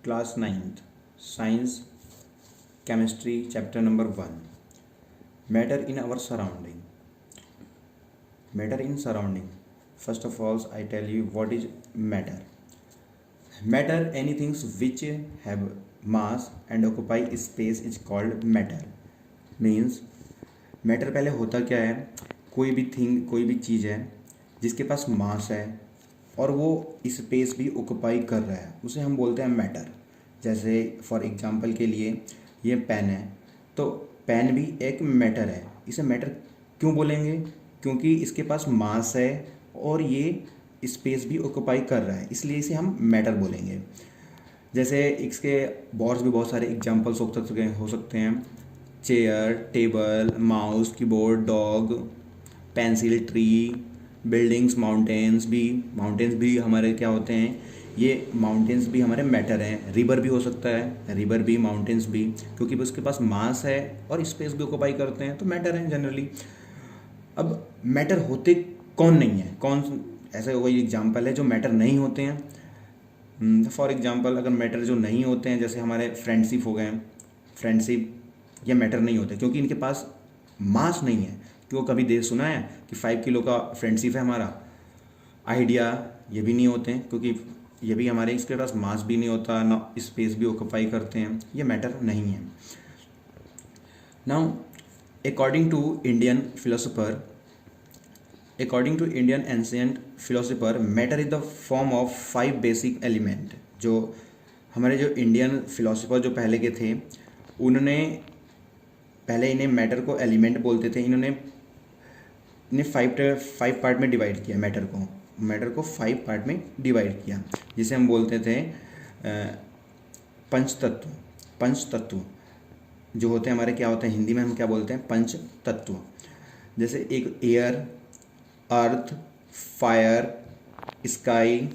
Class 9th science chemistry chapter number 1 matter in our surrounding. Matter in surrounding. First of all, I tell you what is matter. Matter, anything which have mass and occupy space is called matter. Means matter पहले होता क्या है, कोई भी thing, कोई भी चीज़ है जिसके पास मास है और वो स्पेस भी ऑक्यूपाई कर रहा है, उसे हम बोलते हैं मैटर. जैसे फॉर एग्जांपल के लिए ये पेन है, तो पेन भी एक मैटर है. इसे मैटर क्यों बोलेंगे? क्योंकि इसके पास मास है और ये स्पेस भी ऑक्यूपाई कर रहा है, इसलिए इसे हम मैटर बोलेंगे. जैसे इसके बहुत सारे एग्जांपल्स हो सकते हैं. Chair, table, mouse, keyboard, dog, pencil, tree, buildings, mountains भी हमारे क्या होते हैं, ये माउंटेन्स भी हमारे मैटर हैं. रिवर भी हो सकता है, रिवर भी, माउंटेन्स भी, क्योंकि उसके पास मास है और स्पेस भी ऑक्यूपाई करते हैं, तो मैटर हैं जनरली. अब मैटर होते कौन नहीं है, कौन ऐसा कोई एग्जांपल है जो मैटर नहीं होते हैं? फॉर एग्जांपल, अगर मैटर जो नहीं होते हैं, जैसे हमारे फ्रेंडशिप हो गए. फ्रेंडशिप ये मैटर नहीं होते क्योंकि इनके पास मास नहीं है. क्यों, कभी देर सुना है कि 5 किलो का फ्रेंडशिप है हमारा? आइडिया, ये भी नहीं होते हैं क्योंकि ये भी हमारे, इसके पास मास भी नहीं होता, ना स्पेस भी ऑक्यूपाई करते हैं, ये मैटर नहीं है. Now according to Indian ancient philosopher, matter is the form of 5 basic element. जो हमारे जो इंडियन फिलोसोफर जो पहले के थे, उन्होंने पहले इन्हें मैटर को एलिमेंट बोलते थे. इन्हें 5 पार्ट में डिवाइड किया. मैटर को 5 पार्ट में डिवाइड किया, जिसे हम बोलते थे पंचतत्व जो होते हैं हमारे. क्या होते हैं हिंदी में, हम क्या बोलते हैं? पंच तत्व. जैसे एक एयर, अर्थ, फायर, स्काई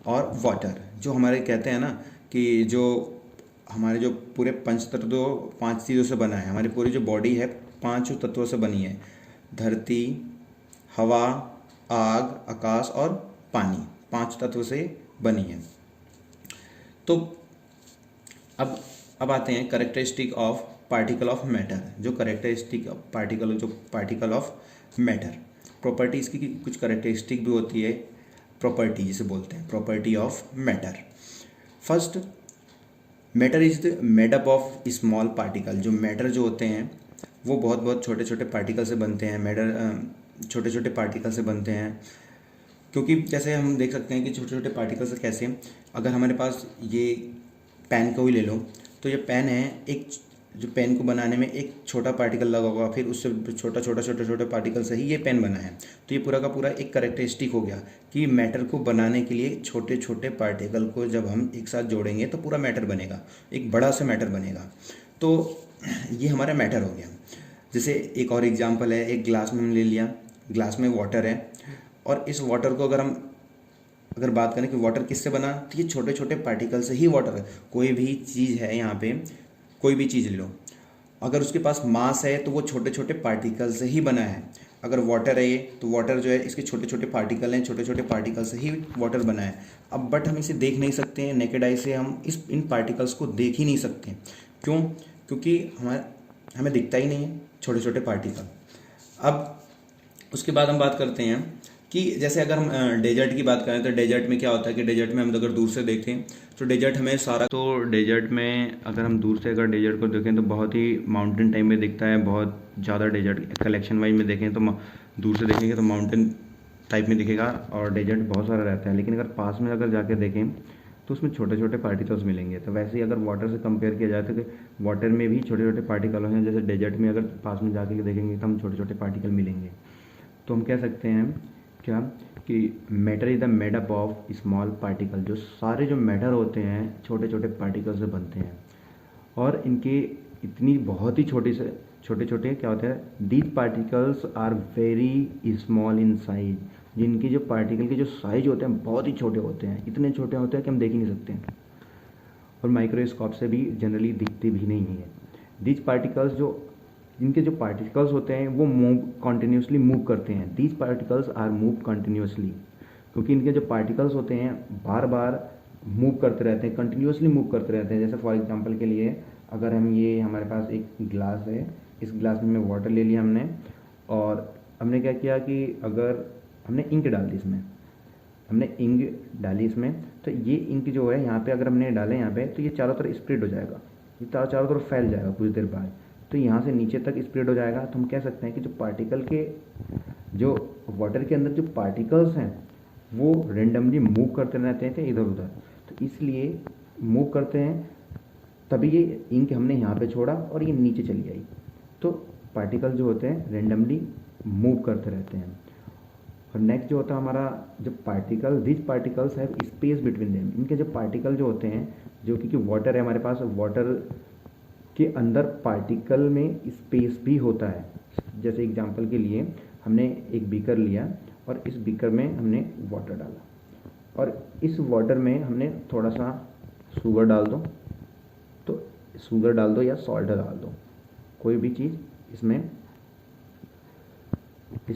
और वाटर, जो हमारे कहते हैं ना कि जो हमारे जो पूरे पंच तत्व 5 चीज़ों से बना है. हमारी पूरी जो बॉडी है 5 तत्वों से बनी है. धरती, हवा, आग, आकाश और पानी, 5 तत्व से बनी है. तो अब आते हैं characteristic of particle of matter. जो characteristic particle of matter, property इसकी कुछ करेक्टरिस्टिक भी होती है. प्रॉपर्टी जिसे बोलते हैं, property of matter. First, matter is made up of small particle. जो मैटर जो होते हैं वो बहुत छोटे पार्टिकल से बनते हैं. मैटर छोटे पार्टिकल से बनते हैं, क्योंकि जैसे हम देख सकते हैं कि छोटे पार्टिकल से कैसे, अगर हमारे पास ये पेन को ही ले लो, तो ये पेन है, एक जो पेन को बनाने में एक छोटा पार्टिकल लगा होगा, फिर उससे छोटे पार्टिकल से ही ये पेन बना है. तो ये पूरा का पूरा एक करेक्टरिस्टिक हो गया कि मैटर को बनाने के लिए छोटे पार्टिकल को जब हम एक साथ जोड़ेंगे तो पूरा मैटर बनेगा, एक बड़ा सा मैटर बनेगा. तो ये हमारा मैटर हो गया. जैसे एक और एग्जाम्पल है, एक ग्लास में हम ले लिया, ग्लास में वाटर है, और इस वाटर को अगर बात करें कि वाटर किससे बना, तो ये छोटे पार्टिकल से ही वाटर है. कोई भी चीज़ है, यहाँ पे कोई भी चीज़ ले लो, अगर उसके पास मास है तो वो छोटे पार्टिकल से ही बना है. अगर वाटर है ये, तो वाटर जो है इसके छोटे पार्टिकल हैं, छोटे पार्टिकल से ही वाटर बना है. अब बट हम इसे देख नहीं सकते हैं, नेकेड आई से हम इन पार्टिकल्स को देख ही नहीं सकते. क्यों? क्योंकि हमें दिखता ही नहीं है छोटे पार्टिकल. अब उसके बाद हम बात करते हैं कि जैसे अगर हम डेजर्ट की बात करें, तो डेजर्ट में क्या होता है कि डेजर्ट में हम अगर दूर से देखें तो डेजर्ट हमें सारा, तो डेजर्ट में अगर हम दूर से अगर डेजर्ट को देखें तो बहुत ही माउंटेन टाइप में दिखता है. बहुत ज़्यादा डेजर्ट कलेक्शन वाइज में देखें तो दूर से देखेंगे तो माउंटेन टाइप में दिखेगा और डेजर्ट बहुत सारा रहता है. लेकिन अगर पास में अगर जाके देखें तो उसमें छोटे पार्टिकल्स मिलेंगे. तो वैसे ही अगर वाटर से कंपेयर किया जाए तो वाटर में भी छोटे पार्टिकल हैं. जैसे डेजर्ट में अगर पास में जाके देखेंगे तो हम छोटे पार्टिकल मिलेंगे. तो हम कह सकते हैं क्या कि matter is the made up of small particle. जो सारे जो मैटर होते हैं छोटे पार्टिकल से बनते हैं, और इनके इतनी बहुत ही छोटे क्या होते हैं, these particles are very small in size. जिनकी जो पार्टिकल के जो साइज होते हैं बहुत ही छोटे होते हैं, इतने छोटे होते हैं कि हम देख ही नहीं सकते हैं, और माइक्रोस्कोप से भी जनरली दिखते भी नहीं है. दीज पार्टिकल्स, जो इनके जो पार्टिकल्स होते हैं वो कंटिन्यूसली मूव करते हैं. These particles are move continuously, क्योंकि इनके जो पार्टिकल्स होते हैं बार बार मूव करते रहते हैं, कंटिन्यूसली मूव करते रहते हैं। जैसे फॉर एग्जांपल के लिए अगर हम ये हमारे पास एक गिलास है, इस गिलास में वाटर ले लिया हमने और हमने क्या किया कि अगर हमने इंक डाल दी इसमें, हमने इंक डाली इसमें, तो ये इंक जो है यहाँ पे अगर हमने डाले यहाँ पे तो ये चारों तरफ स्प्रेड हो जाएगा, ये चारों तरफ फैल जाएगा कुछ देर बाद, तो यहाँ से नीचे तक स्प्रेड हो जाएगा। तो हम कह सकते हैं कि जो पार्टिकल के जो वाटर के अंदर जो पार्टिकल्स हैं वो रेंडमली मूव करते रहते थे इधर उधर, तो इसलिए मूव करते हैं, तभी ये इंक हमने यहाँ पे छोड़ा और ये नीचे चली आई। तो पार्टिकल जो होते हैं रेंडमली मूव करते रहते हैं। और नेक्स्ट जो होता है हमारा जो particle, this particles have space between them, इनके जो पार्टिकल जो होते हैं, जो क्योंकि वाटर है हमारे पास, वाटर के अंदर पार्टिकल में स्पेस भी होता है। जैसे एग्जांपल के लिए हमने एक बीकर लिया और इस बीकर में हमने वाटर डाला और इस वाटर में हमने थोड़ा सा शुगर डाल दो, तो शुगर डाल दो या सॉल्ट डाल दो, कोई भी चीज़ इसमें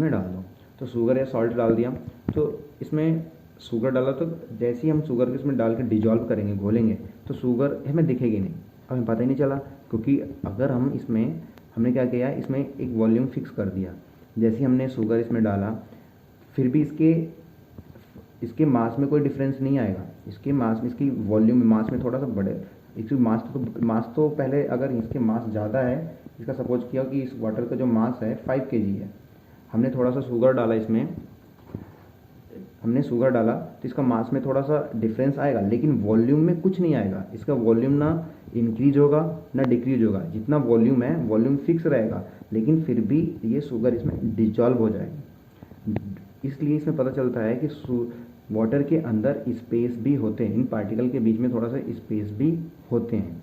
डाल दो। तो शुगर या सॉल्ट डाल दिया, तो इसमें शुगर डाला, तो जैसे ही हम शुगर को इसमें डाल के डिजॉल्व करेंगे, घोलेंगे, तो शुगर हमें दिखेगी नहीं, हमें पता ही नहीं चला, क्योंकि अगर हम इसमें हमने क्या किया, इसमें एक वॉल्यूम फिक्स कर दिया। जैसे ही हमने शुगर इसमें डाला, फिर भी इसके मास में कोई डिफरेंस नहीं आएगा, इसके मास में, इसकी वॉल्यूम मास में थोड़ा सा बढ़े, इसकी मास तो पहले अगर इसके मास ज़्यादा है, इसका सपोज किया कि इस वाटर का जो मास है 5 kg है, हमने थोड़ा सा शुगर डाला, इसमें हमने शुगर डाला तो इसका मास में थोड़ा सा डिफरेंस आएगा, लेकिन वॉल्यूम में कुछ नहीं आएगा, इसका वॉल्यूम ना इंक्रीज होगा ना डिक्रीज होगा, जितना वॉल्यूम है वॉल्यूम फिक्स रहेगा, लेकिन फिर भी ये शुगर इसमें डिजॉल्व हो जाएगी। इसलिए इसमें पता चलता है कि वाटर के अंदर स्पेस भी होते हैं, इन पार्टिकल के बीच में थोड़ा सा स्पेस भी होते हैं।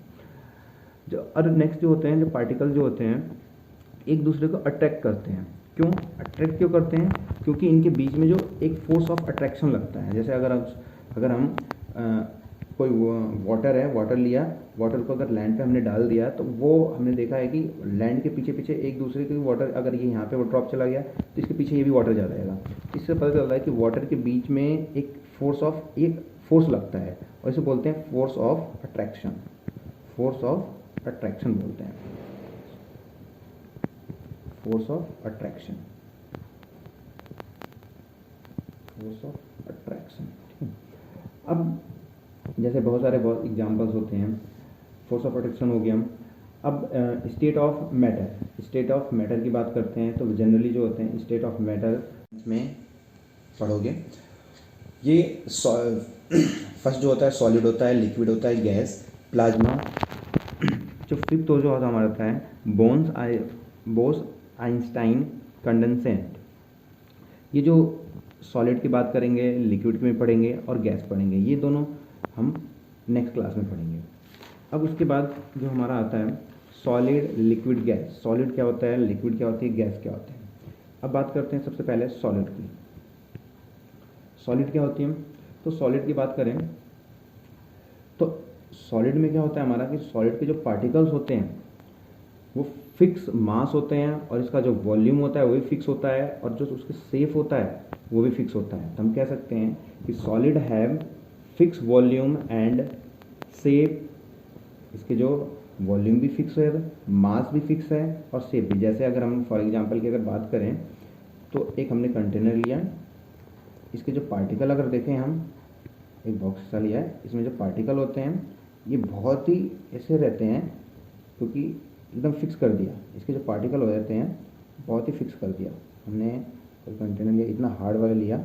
जो और नेक्स्ट जो होते हैं, जो पार्टिकल जो होते हैं एक दूसरे को अट्रैक्ट करते हैं। क्यों अट्रैक्ट क्यों करते हैं? क्योंकि इनके बीच में जो एक फोर्स ऑफ अट्रैक्शन लगता है। जैसे अगर हम कोई वाटर है, वाटर लिया, वाटर को अगर लैंड पे हमने डाल दिया, तो वो हमने देखा है कि लैंड के पीछे पीछे एक दूसरे के वाटर, अगर ये यहाँ पे वो ड्रॉप चला गया तो इसके पीछे ये भी वाटर जा जाएगा। इससे पता चलता है कि वाटर के बीच में एक फोर्स लगता है और इसे बोलते हैं force of attraction. Force of attraction बोलते हैं, force of attraction, force of attraction. अब जैसे बहुत सारे एग्जांपल्स होते हैं, फोर्स ऑफ अट्रैक्शन हो गया। अब state of matter, state of matter की बात करते हैं तो जनरली जो होते हैं स्टेट ऑफ मैटर में पढ़ोगे, ये फर्स्ट जो होता है सॉलिड होता है, लिक्विड होता है, गैस, प्लाज्मा। जो फिफ्थ जो होता हमारा होता है बोस आइंस्टाइन कंडेंसेट। ये जो सॉलिड की बात करेंगे, लिक्विड में पढ़ेंगे और गैस पढ़ेंगे, ये दोनों हम नेक्स्ट क्लास में पढ़ेंगे। अब उसके बाद जो हमारा आता है सॉलिड, लिक्विड, गैस। सॉलिड क्या होता है, लिक्विड क्या होती है, गैस क्या होता है। अब बात करते हैं सबसे पहले सॉलिड की। सॉलिड क्या होती है? तो सॉलिड की बात करें तो सॉलिड में क्या होता है हमारा कि सॉलिड के जो पार्टिकल्स होते हैं वो फिक्स मास होते हैं और इसका जो वॉल्यूम होता है वो भी फिक्स होता है और जो उसके शेप होता है वो भी फिक्स होता है। तो हम कह सकते हैं कि solid have fix volume and shape. इसके जो वॉल्यूम भी फिक्स है, मास भी फिक्स है और शेप भी। जैसे अगर हम फॉर एग्जांपल की अगर बात करें तो एक हमने कंटेनर लिया, इसके जो पार्टिकल अगर देखें, हम एक बॉक्स सा लिया है, इसमें जो पार्टिकल होते हैं ये बहुत ही ऐसे रहते हैं क्योंकि एकदम फिक्स कर दिया। इसके जो पार्टिकल हो जाते हैं बहुत ही फिक्स कर दिया हमने। कोई कंटेनर लिया, इतना हार्ड वाला लिया,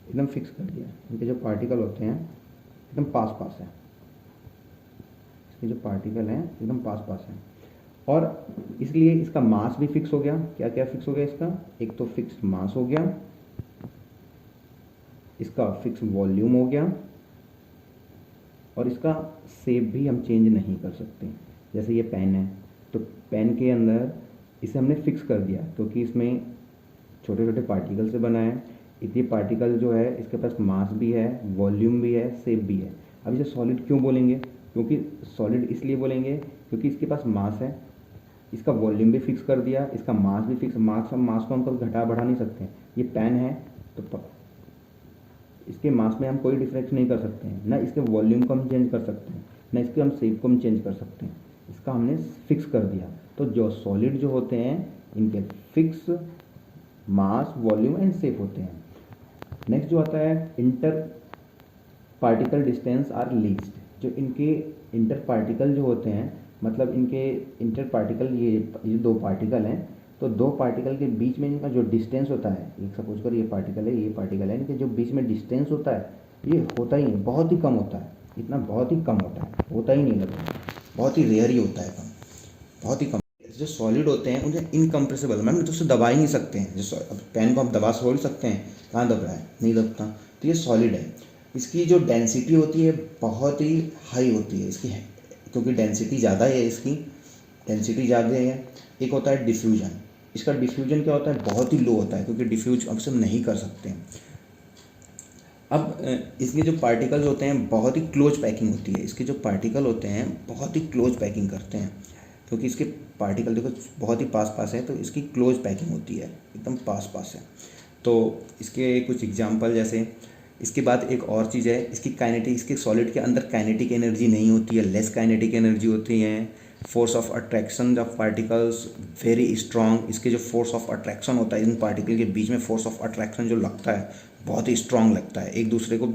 एकदम फिक्स कर दिया। इनके जो पार्टिकल होते हैं एकदम पास पास है, इसके जो पार्टिकल हैं एकदम पास पास हैं और इसलिए इसका मास भी फिक्स हो गया। क्या क्या फिक्स हो गया इसका? एक तो फिक्स मास हो गया, इसका फिक्स वॉल्यूम हो गया और इसका शेप भी हम चेंज नहीं कर सकते। जैसे ये पेन है तो पेन के अंदर इसे हमने फिक्स कर दिया क्योंकि इसमें छोटे छोटे पार्टिकल से बना है। इतने पार्टिकल जो है इसके पास मास भी है, वॉल्यूम भी है, शेप भी है। अब इसे सॉलिड क्यों बोलेंगे? क्योंकि सॉलिड इसलिए बोलेंगे क्योंकि इसके पास मास है, इसका वॉल्यूम भी फिक्स कर दिया, इसका मास भी फिक्स। मास को हम कभी घटा बढ़ा नहीं सकते। ये पेन है तो इसके मास में हम कोई डिफरेंस नहीं कर सकते हैं, ना इसके वॉल्यूम को हम चेंज कर सकते हैं, ना इसके हम शेप को हम चेंज कर सकते हैं, इसका हमने फिक्स कर दिया। तो जो सॉलिड जो होते हैं इनके fix mass, volume and shape होते हैं। नेक्स्ट जो आता है inter particle distance are least. जो इनके इंटर पार्टिकल जो होते हैं, मतलब इनके इंटर पार्टिकल, ये दो पार्टिकल हैं, तो दो पार्टिकल के बीच में इनका जो डिस्टेंस होता है, एक सपोज कर ये पार्टिकल है, ये पार्टिकल है, इनके जो बीच में डिस्टेंस होता है ये होता ही नहीं, बहुत ही कम होता है, इतना बहुत ही कम होता ही नहीं लगता, बहुत ही रेयर ही होता है, कम, बहुत ही कम। जो सॉलिड होते हैं उन्हें इनकम्प्रेसिबल, मैम तो उससे दबा ही नहीं सकते हैं। जैसे अब पेन को हम दबा छोड़ सकते हैं, कहाँ दब रहा है, नहीं दबता। तो ये सॉलिड है, इसकी जो डेंसिटी होती है बहुत ही हाई होती है इसकी, क्योंकि डेंसिटी ज़्यादा है, इसकी डेंसिटी ज़्यादा है। एक होता है डिफ्यूजन, इसका डिफ्यूजन क्या होता है, बहुत ही लो होता है, क्योंकि डिफ्यूज अब से हम नहीं कर सकते हैं। अब इसके जो पार्टिकल्स होते हैं बहुत ही क्लोज पैकिंग होती है, इसके जो पार्टिकल होते हैं बहुत ही क्लोज पैकिंग करते हैं, क्योंकि इसके पार्टिकल देखो बहुत ही पास पास है, तो इसकी क्लोज पैकिंग होती है, एकदम पास पास है। तो इसके कुछ एग्जांपल, जैसे इसके बाद एक और चीज़ है, इसकी काइनेटिक, इसके सॉलिड के अंदर काइनेटिक एनर्जी नहीं होती है, लेस काइनेटिक एनर्जी होती है। Force of attraction of particles very strong, इसके जो फोर्स ऑफ अट्रैक्शन होता है इन पार्टिकल के बीच में, फोर्स ऑफ अट्रैक्शन जो लगता है बहुत ही स्ट्रॉन्ग लगता है, एक दूसरे को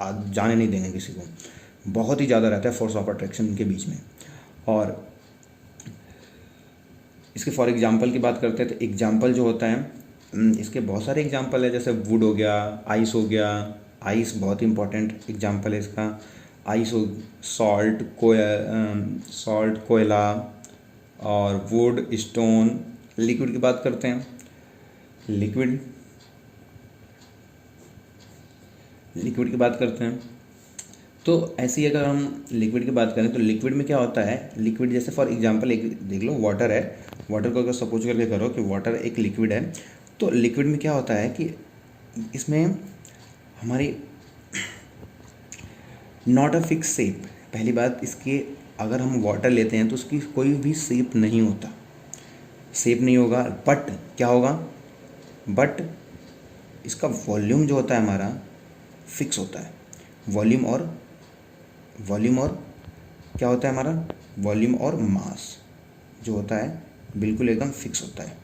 जाने नहीं देंगे किसी को, बहुत ही ज़्यादा रहता है फोर्स ऑफ अट्रैक्शन इनके बीच में। और इसके फॉर एग्जांपल की बात करते हैं तो एग्जांपल जो होता है, इसके बहुत सारे एग्जांपल है, जैसे वुड हो गया, आइस हो गया, आइस बहुत इंपॉर्टेंट एग्जांपल है इसका, आइस हो, सॉल्ट, कोयला और वुड, स्टोन। लिक्विड की बात करते हैं, लिक्विड की बात करते हैं तो ऐसी अगर हम लिक्विड की बात करें तो लिक्विड में क्या होता है, लिक्विड जैसे फॉर एग्जांपल एक देख लो, वाटर है, वाटर को अगर सपोज करके करो कि वाटर एक लिक्विड है, तो लिक्विड में क्या होता है कि इसमें हमारी नॉट अ फिक्स शेप। पहली बात, इसके अगर हम वाटर लेते हैं तो उसकी कोई भी शेप नहीं होता, शेप नहीं होगा, बट क्या होगा, बट इसका वॉल्यूम जो होता है हमारा फिक्स होता है। वॉल्यूम और क्या होता है हमारा, वॉल्यूम और मास जो होता है बिल्कुल एकदम फिक्स होता है,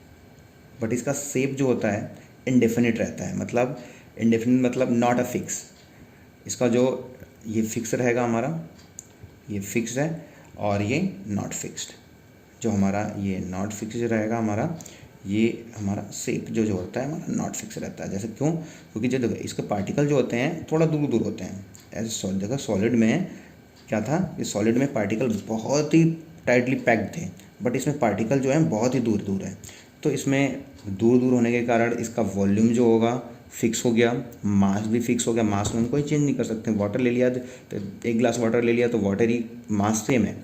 बट इसका शेप जो होता है इनडेफिनिट रहता है। मतलब इनडेफिनिट मतलब नॉट अ फिक्स, इसका जो ये फिक्स रहेगा हमारा, ये फिक्स है, और ये नॉट फिक्स्ड, जो हमारा ये नॉट फिक्स रहेगा हमारा, ये हमारा शेप जो होता है हमारा नॉट फिक्स रहता है। जैसे क्यों, क्योंकि जो देखो इसके पार्टिकल जो होते हैं थोड़ा दूर दूर होते हैं। एज सॉलिड, देखो सॉलिड में क्या था कि सॉलिड में पार्टिकल बहुत ही टाइटली पैक्ड थे, बट इसमें पार्टिकल जो है बहुत ही दूर दूर है। तो इसमें दूर दूर होने के कारण इसका वॉल्यूम जो होगा फिक्स हो गया, मास भी फिक्स हो गया, मास में हम कोई चेंज नहीं कर सकते। वाटर ले लिया तो एक गिलास वाटर ले लिया तो वाटर ही मास सेम है,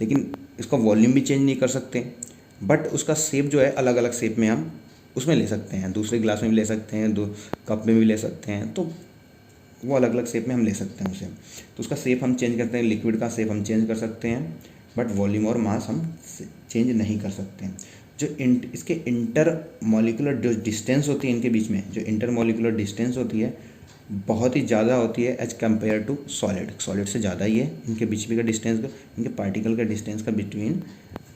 लेकिन इसका वॉल्यूम भी चेंज नहीं कर सकते, बट उसका शेप जो है अलग अलग शेप में हम उसमें ले सकते हैं, दूसरे गिलास में भी ले सकते हैं, दो कप में भी ले सकते हैं, तो वो अलग अलग शेप में हम ले सकते हैं उसे। तो उसका शेप हम चेंज करते हैं, लिक्विड का शेप हम चेंज कर सकते हैं, बट वॉल्यूम और मास हम चेंज नहीं कर सकते हैं। जो इसके इंटर मॉलिक्यूलर जो डिस्टेंस होती है इनके बीच में, जो इंटर मॉलिक्यूलर डिस्टेंस होती है बहुत ही ज़्यादा होती है as compare to solid, solid से ज़्यादा ही है इनके बीच में का डिस्टेंस, इनके पार्टिकल के डिस्टेंस का बिटवीन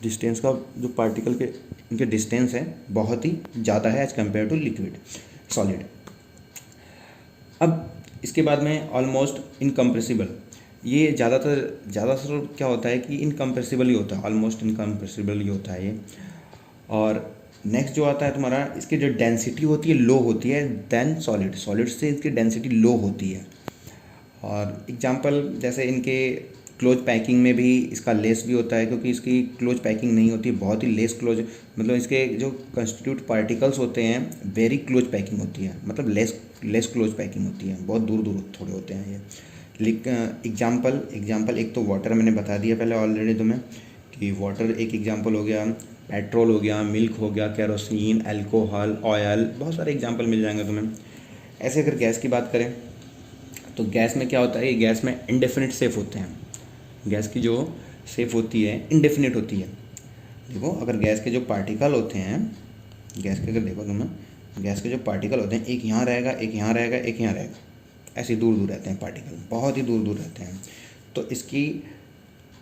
डिस्टेंस का जो पार्टिकल के इनके डिस्टेंस है बहुत ही ज़्यादा है as compare to liquid solid. अब इसके बाद में ऑलमोस्ट इनकम्प्रेसिबल, ये ज़्यादातर क्या होता है कि इनकम्प्रेसिबल ही होता है, ऑलमोस्ट इनकम्प्रेसिबल ही होता है ये। और नेक्स्ट जो आता है तुम्हारा, इसकी जो डेंसिटी होती है लो होती है देन सॉलिड, सॉलिड से इसकी डेंसिटी लो होती है। और एग्जांपल जैसे इनके क्लोज पैकिंग में भी इसका लेस भी होता है, क्योंकि इसकी क्लोज पैकिंग नहीं होती, बहुत ही लेस क्लोज, मतलब इसके जो कंस्टिट्यूट पार्टिकल्स होते हैं वेरी क्लोज पैकिंग होती है, मतलब लेस क्लोज पैकिंग होती है, बहुत दूर दूर थोड़े होते हैं ये। एग्जांपल एक तो वाटर मैंने बता दिया पहले ऑलरेडी तुम्हें कि वाटर एक एग्जांपल हो गया, पेट्रोल हो गया, मिल्क हो गया, केरोसिन, अल्कोहल, ऑयल, बहुत सारे एग्जांपल मिल जाएंगे तुम्हें। ऐसे अगर गैस की बात करें तो गैस में क्या होता है, ये गैस में इंडेफिनिट शेप होते हैं, गैस की जो शेप होती है इंडेफिनिट होती है। देखो अगर गैस के जो पार्टिकल होते हैं, गैस के अगर देखो तुम्हें, गैस के जो पार्टिकल होते हैं एक यहाँ रहेगा, एक यहाँ रहेगा, एक यहाँ रहेगा, ऐसे दूर दूर रहते हैं पार्टिकल, बहुत ही दूर दूर रहते हैं। तो इसकी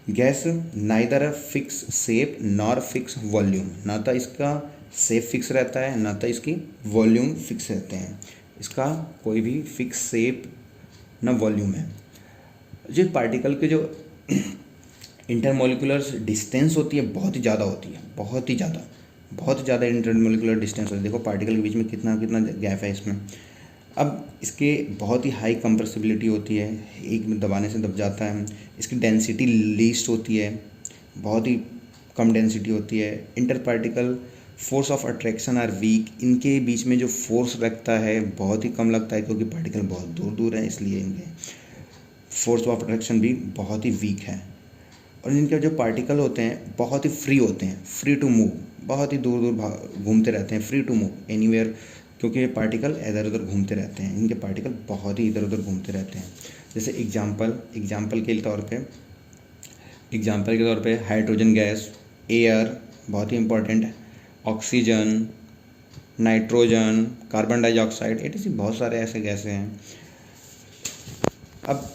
gas neither fix shape nor fix volume, ना तो इसका शेप फिक्स रहता है ना तो इसकी वॉल्यूम फिक्स रहते हैं, इसका कोई भी फिक्स शेप ना वॉल्यूम है। जो पार्टिकल के जो इंटरमोलिकुलर डिस्टेंस होती है बहुत ही ज़्यादा होती है, बहुत ही ज़्यादा इंटरमोलिकुलर डिस्टेंस होती है। देखो पार्टिकल के बीच में कितना कितना गैप है इसमें। अब इसके बहुत ही हाई कंप्रेसिबिलिटी होती है, एक में दबाने से दब जाता है। इसकी डेंसिटी लीस्ट होती है, बहुत ही कम डेंसिटी होती है। Inter particle force of attraction are weak, इनके बीच में जो फोर्स लगता है बहुत ही कम लगता है, क्योंकि पार्टिकल बहुत दूर दूर है, इसलिए इनके फोर्स ऑफ अट्रैक्शन भी बहुत ही वीक है। और इनके जो पार्टिकल होते हैं बहुत ही फ्री होते हैं, फ्री टू मूव, बहुत ही दूर दूर घूमते रहते हैं, फ्री टू मूव एनीवेयर, क्योंकि ये पार्टिकल इधर उधर घूमते रहते हैं। इनके पार्टिकल बहुत ही इधर उधर घूमते रहते हैं। जैसे एग्जाम्पल के तौर पे हाइड्रोजन गैस, एयर बहुत ही इम्पोर्टेंट है, oxygen, nitrogen, carbon dioxide, etc। बहुत सारे ऐसे गैसें हैं। अब